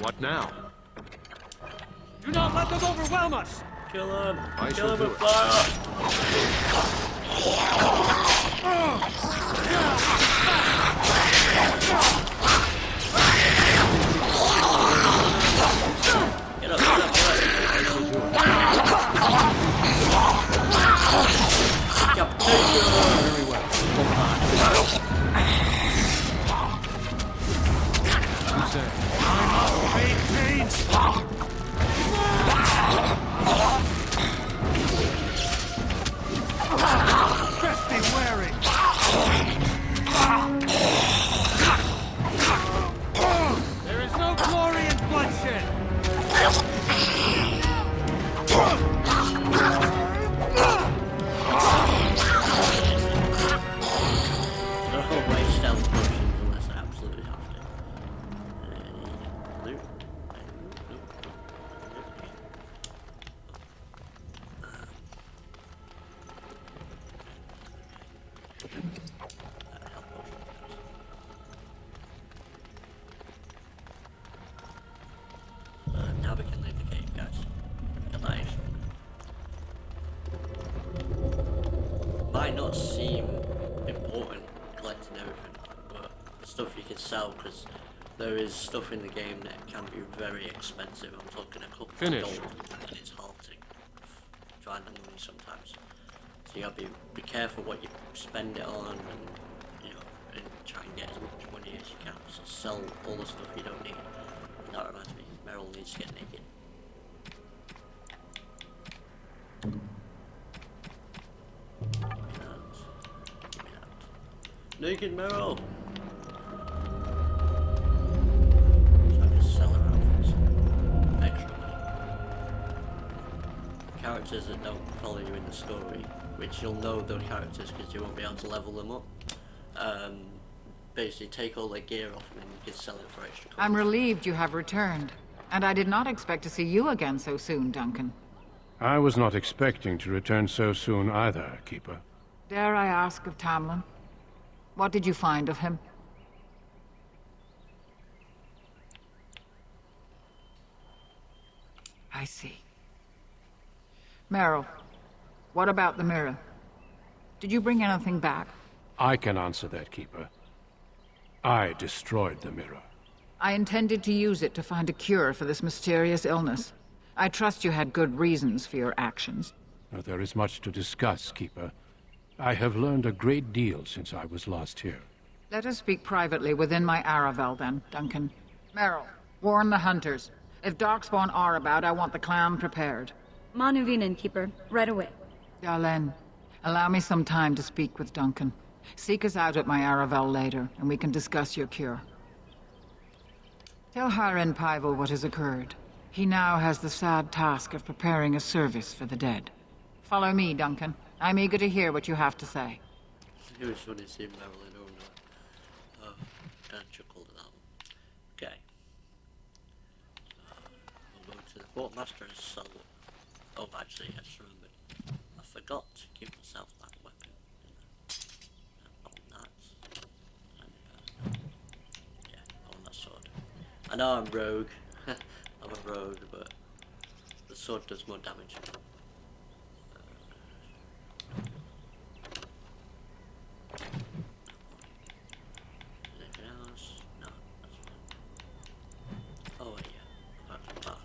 What now? Do not let them overwhelm us! Kill him! I Kill shall him do with it. fire! say? I must maintain. Best be wary. There is no glory in bloodshed. Don't always stealth potions unless I absolutely have to. Loot. Now we can leave the cave, guys. Alive. Might not seem important collecting everything, but the stuff you can sell, because there is stuff in the game that can be very expensive. I'm talking a couple of gold, and it's hard to find the money sometimes. So you gotta be careful what you spend it on, and you know, and try and get as much money as you can. So sell all the stuff you don't need. And that reminds me, Meryl needs to get naked. Naked Meryl! So I can sell her outfits. Extra money. Characters that don't follow you in the story, which you'll know those characters because you won't be able to level them up. Basically take all their gear off and then you can sell it for extra coins. I'm relieved you have returned. And I did not expect to see you again so soon, Duncan. I was not expecting to return so soon either, Keeper. Dare I ask of Tamlin? What did you find of him? I see. Meryl, what about the mirror? Did you bring anything back? I can answer that, Keeper. I destroyed the mirror. I intended to use it to find a cure for this mysterious illness. I trust you had good reasons for your actions. There is much to discuss, Keeper. I have learned a great deal since I was last here. Let us speak privately within my Aravel, then, Duncan. Meryl, warn the hunters. If Darkspawn are about, I want the clan prepared. Manuvinen, Keeper. Right away. Dalen, allow me some time to speak with Duncan. Seek us out at my Aravel later, and we can discuss your cure. Tell Haren Paival what has occurred. He now has the sad task of preparing a service for the dead. Follow me, Duncan. I'm eager to hear what you have to say. It was funny seeing Marilyn Ona. Oh, kind of chuckled at that one. Okay. We'll go to the Quartermaster and sell it. Oh, actually, I just remembered. I forgot to give myself that weapon. I want that. And, yeah, I want that sword. I know I'm rogue. I'm a rogue, but the sword does more damage. Anything else? No, that's fine. Oh yeah, that's bad.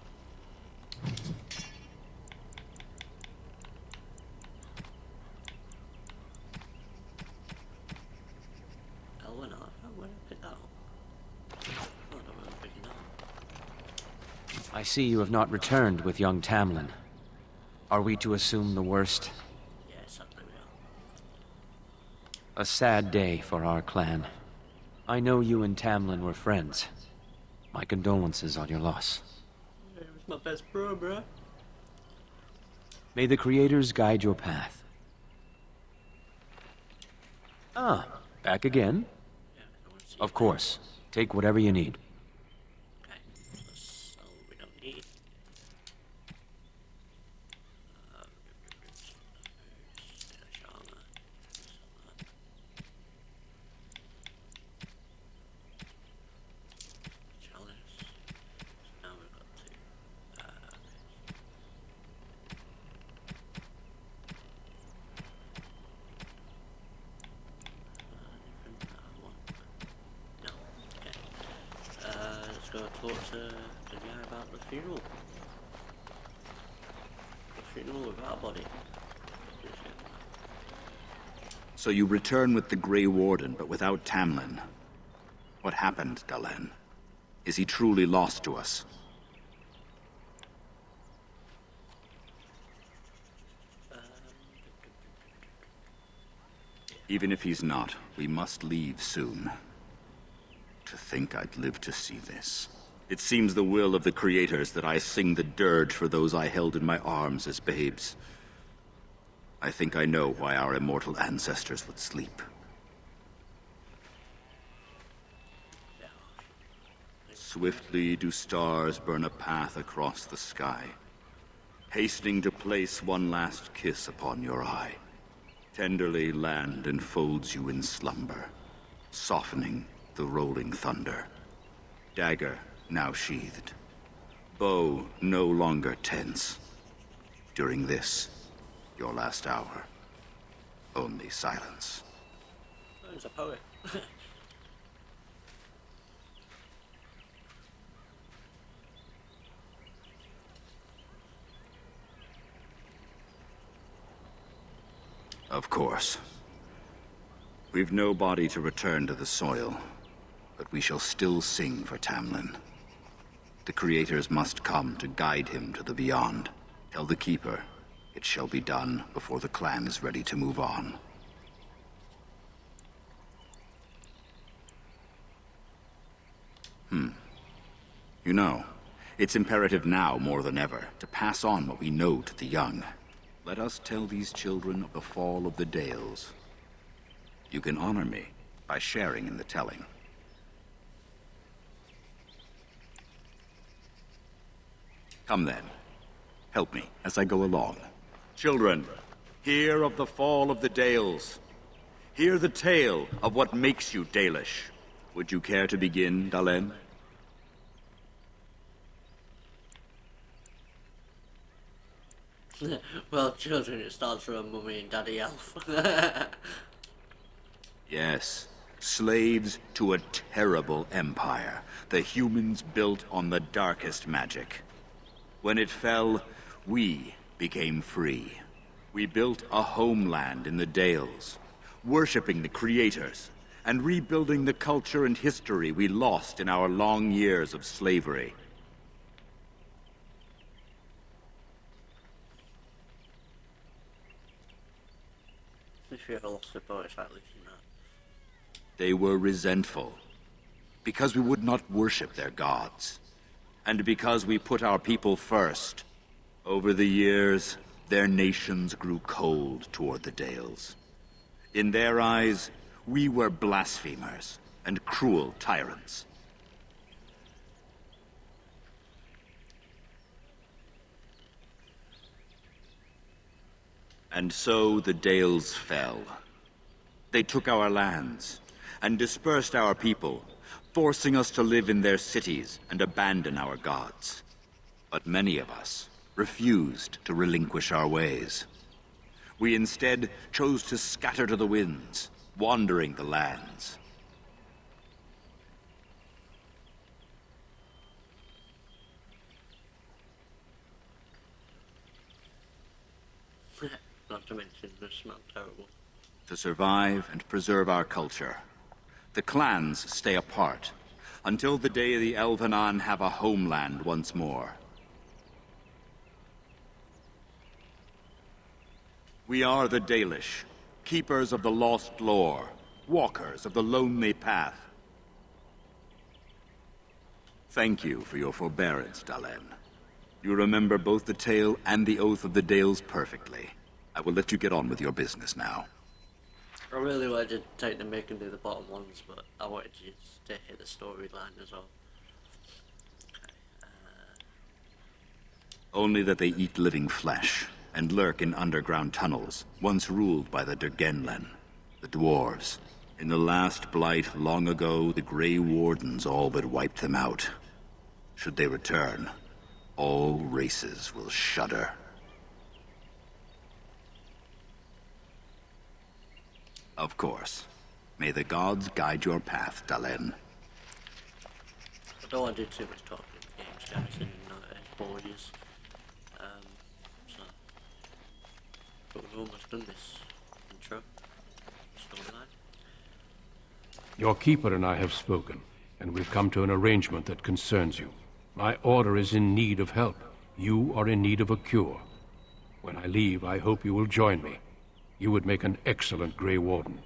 Elwin, I don't want to pick that up. I don't want to pick it up. I see you have not returned with young Tamlin. Are we to assume the worst? Yes, I believe we are. A sad day for our clan. I know you and Tamlin were friends. My condolences on your loss. Yeah, he was my best bro. May the creators guide your path. Ah, back again? Yeah, I want to see Of course. Take whatever you need. Okay, so we don't need. Chalice. So now we've got two. No. Okay. Let's go talk to the guy about the funeral. The funeral without a body. So you return with the Grey Warden, but without Tamlin. What happened, Dalen? Is he truly lost to us? Even if he's not, we must leave soon. To think I'd live to see this. It seems the will of the creators that I sing the dirge for those I held in my arms as babes. I think I know why our immortal ancestors would sleep. Swiftly do stars burn a path across the sky, hastening to place one last kiss upon your eye. Tenderly land enfolds you in slumber, softening the rolling thunder. Dagger now sheathed, bow no longer tense. During this, your last hour, only silence. He's a poet. Of course. We've no body to return to the soil, but we shall still sing for Tamlin. The creators must come to guide him to the beyond. Tell the Keeper, it shall be done before the clan is ready to move on. You know, it's imperative now more than ever to pass on what we know to the young. Let us tell these children of the fall of the Dales. You can honor me by sharing in the telling. Come then. Help me as I go along. Children, hear of the fall of the Dales. Hear the tale of what makes you Dalish. Would you care to begin, Dalen? Well, children, it starts from a mummy and daddy elf. Yes, slaves to a terrible empire. The humans built on the darkest magic. When it fell, we became free. We built a homeland in the Dales, worshipping the creators, and rebuilding the culture and history we lost in our long years of slavery. If you ever lost a boat, it's like losing that. They were resentful, because we would not worship their gods, and because we put our people first. Over the years, their nations grew cold toward the Dales. In their eyes, we were blasphemers and cruel tyrants. And so the Dales fell. They took our lands and dispersed our people, forcing us to live in their cities and abandon our gods. But many of us refused to relinquish our ways. We instead chose to scatter to the winds, wandering the lands. Not to mention the smell terrible. To survive and preserve our culture, the clans stay apart until the day the Elvenan have a homeland once more. We are the Dalish, keepers of the lost lore, walkers of the lonely path. Thank you for your forbearance, Dalen. You remember both the tale and the Oath of the Dales perfectly. I will let you get on with your business now. I really wanted to take the make and do the bottom ones, but I wanted you to hit the storyline as well. Only that they eat living flesh and lurk in underground tunnels, once ruled by the Dergenlen, the dwarves. In the last blight long ago, the Grey Wardens all but wiped them out. Should they return, all races will shudder. Of course. May the gods guide your path, Dalen. I don't want to do too much talking games, guys, and bore yous. But we've almost done this intro storyline. Your keeper and I have spoken, and we've come to an arrangement that concerns you. My order is in need of help. You are in need of a cure. When I leave, I hope you will join me. You would make an excellent Grey Warden.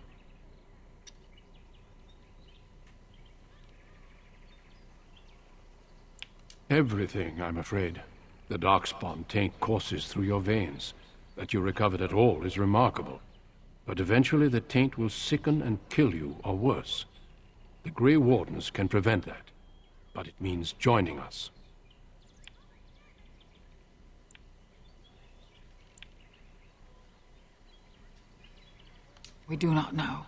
Everything, I'm afraid. The darkspawn taint courses through your veins. That you recovered at all is remarkable. But eventually the taint will sicken and kill you, or worse. The Grey Wardens can prevent that. But it means joining us. We do not know.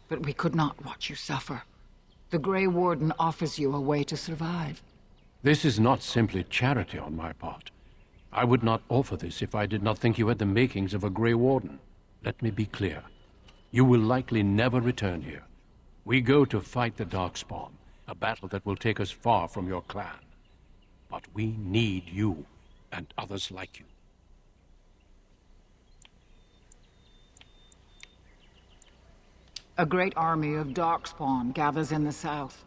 But we could not watch you suffer. The Grey Warden offers you a way to survive. This is not simply charity on my part. I would not offer this if I did not think you had the makings of a Grey Warden. Let me be clear. You will likely never return here. We go to fight the Darkspawn, a battle that will take us far from your clan. But we need you, and others like you. A great army of Darkspawn gathers in the south.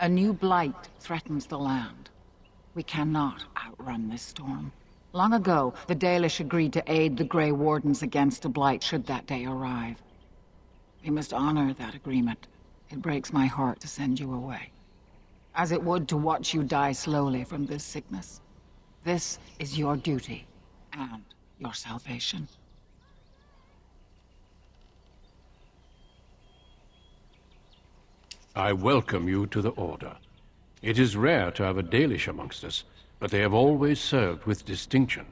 A new blight threatens the land. We cannot outrun this storm. Long ago, the Dalish agreed to aid the Grey Wardens against a blight should that day arrive. We must honor that agreement. It breaks my heart to send you away, as it would to watch you die slowly from this sickness. This is your duty, and your salvation. I welcome you to the Order. It is rare to have a Dalish amongst us, but they have always served with distinction.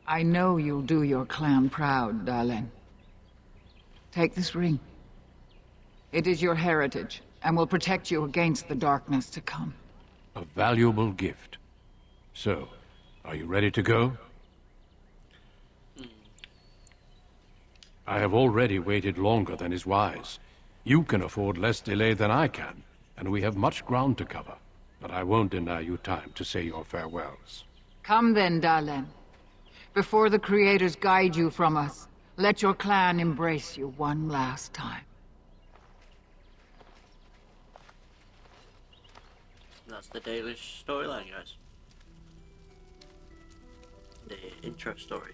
I know you'll do your clan proud, Dalish. Take this ring. It is your heritage, and will protect you against the darkness to come. A valuable gift. So, are you ready to go? I have already waited longer than is wise. You can afford less delay than I can, and we have much ground to cover. But I won't deny you time to say your farewells. Come then, Dalish. Before the Creators guide you from us, let your clan embrace you one last time. That's the Dalish storyline, guys. The intro story.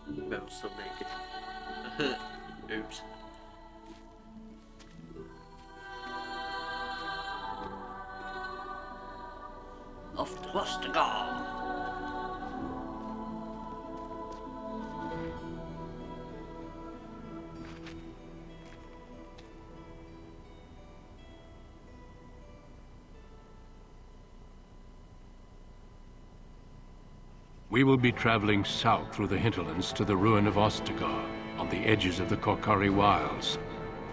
Metal still naked. Oops. Off to Ostagar. We will be traveling south through the hinterlands to the ruin of Ostagar, on the edges of the Korkari Wilds.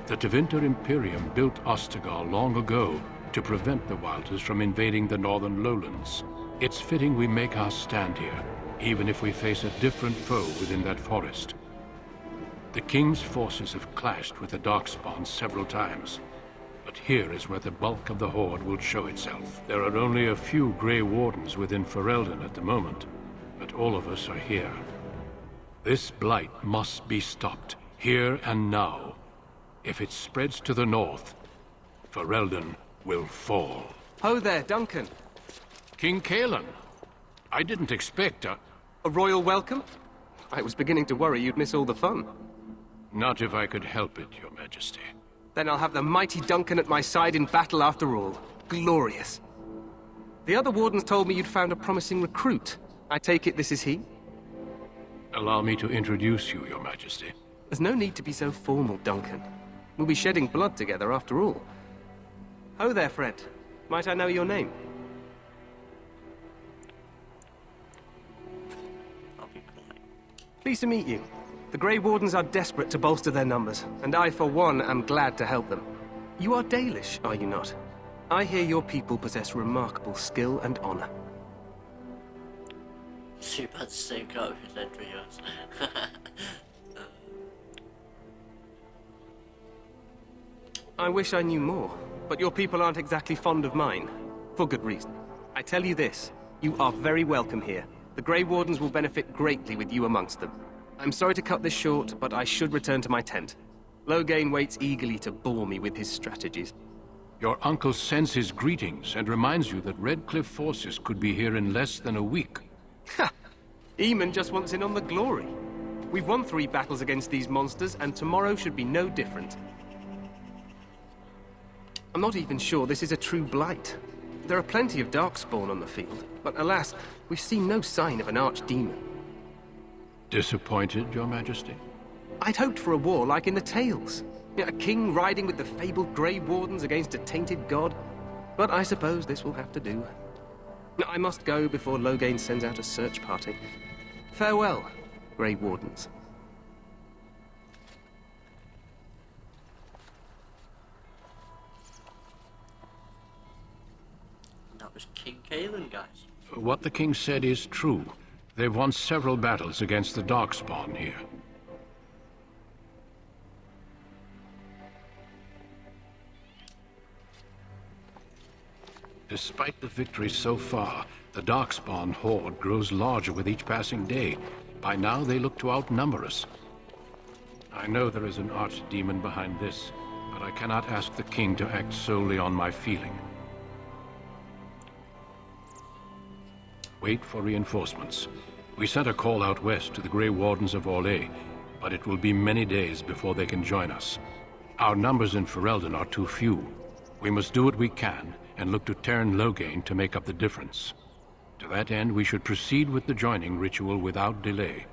The Tevinter Imperium built Ostagar long ago to prevent the Wilders from invading the northern lowlands. It's fitting we make our stand here, even if we face a different foe within that forest. The King's forces have clashed with the Darkspawn several times, but here is where the bulk of the Horde will show itself. There are only a few Grey Wardens within Ferelden at the moment, but all of us are here. This blight must be stopped, here and now. If it spreads to the north, Ferelden will fall. Ho there, Duncan. King Kaelan. I didn't expect a royal welcome? I was beginning to worry you'd miss all the fun. Not if I could help it, Your Majesty. Then I'll have the mighty Duncan at my side in battle after all. Glorious. The other wardens told me you'd found a promising recruit. I take it this is he? Allow me to introduce you, Your Majesty. There's no need to be so formal, Duncan. We'll be shedding blood together after all. Ho there, friend. Might I know your name? I'll be polite. Pleased to meet you. The Grey Wardens are desperate to bolster their numbers, and I, for one, am glad to help them. You are Dalish, are you not? I hear your people possess remarkable skill and honor. Too bad the same guy with his entry yours. I wish I knew more, but your people aren't exactly fond of mine. For good reason. I tell you this, you are very welcome here. The Grey Wardens will benefit greatly with you amongst them. I'm sorry to cut this short, but I should return to my tent. Loghain waits eagerly to bore me with his strategies. Your uncle sends his greetings and reminds you that Redcliffe forces could be here in less than a week. Ha! Eamon just wants in on the glory. We've won 3 battles against these monsters, and tomorrow should be no different. I'm not even sure this is a true blight. There are plenty of darkspawn on the field, but alas, we've seen no sign of an archdemon. Disappointed, Your Majesty? I'd hoped for a war like in the tales. A king riding with the fabled Grey Wardens against a tainted god. But I suppose this will have to do. I must go before Loghain sends out a search party. Farewell, Grey Wardens. That was King Kaelin, guys. What the king said is true. They've won several battles against the Darkspawn here. Despite the victory so far, the Darkspawn horde grows larger with each passing day. By now, they look to outnumber us. I know there is an archdemon behind this, but I cannot ask the king to act solely on my feeling. Wait for reinforcements. We sent a call out west to the Grey Wardens of Orlais, but it will be many days before they can join us. Our numbers in Ferelden are too few. We must do what we can, and look to Teyrn Loghain to make up the difference. To that end, we should proceed with the joining ritual without delay.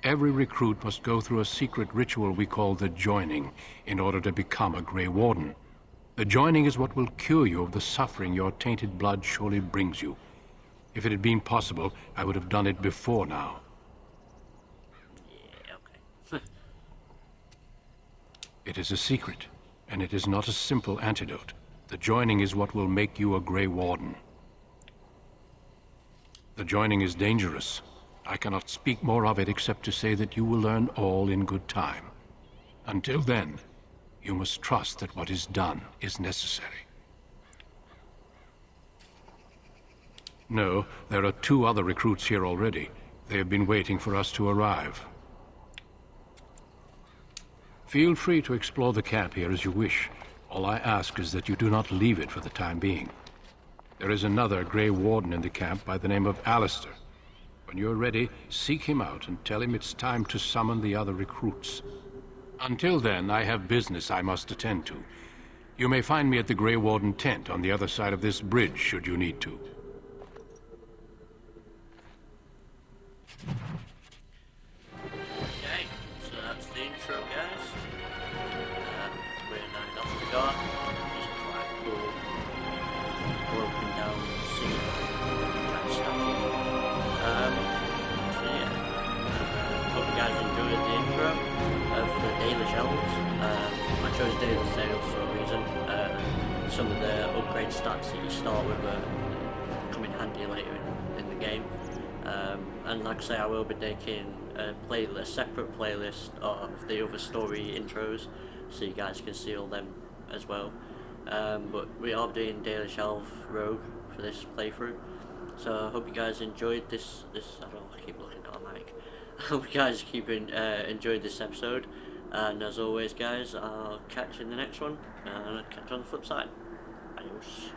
Every recruit must go through a secret ritual we call the joining in order to become a Grey Warden. The joining is what will cure you of the suffering your tainted blood surely brings you. If it had been possible, I would have done it before now. Yeah, okay. It is a secret, and it is not a simple antidote. The joining is what will make you a Grey Warden. The joining is dangerous. I cannot speak more of it except to say that you will learn all in good time. Until then, you must trust that what is done is necessary. No, there are 2 other recruits here already. They have been waiting for us to arrive. Feel free to explore the camp here as you wish. All I ask is that you do not leave it for the time being. There is another Grey Warden in the camp by the name of Alistair. When you're ready, seek him out and tell him it's time to summon the other recruits. Until then, I have business I must attend to. You may find me at the Grey Warden tent on the other side of this bridge, should you need to. Okay, so that's the intro, guys. We're now off to go. It's quite cool. Broken down scene. Kind of stuff. So yeah. Hope you guys enjoyed the intro of the Dalish Elves. I chose Dalish Elves for a reason. Some of the upgrade stats that you start with come in handy later in the game. And like I say, I will be making a separate playlist of the other story intros, so you guys can see all them as well. But we are doing Dalish Elf Rough for this playthrough, so I hope you guys enjoyed this. I don't know, I keep looking at my mic. I hope you guys enjoyed this episode, and as always, guys, I'll catch you in the next one, and I'll catch you on the flip side. Adios.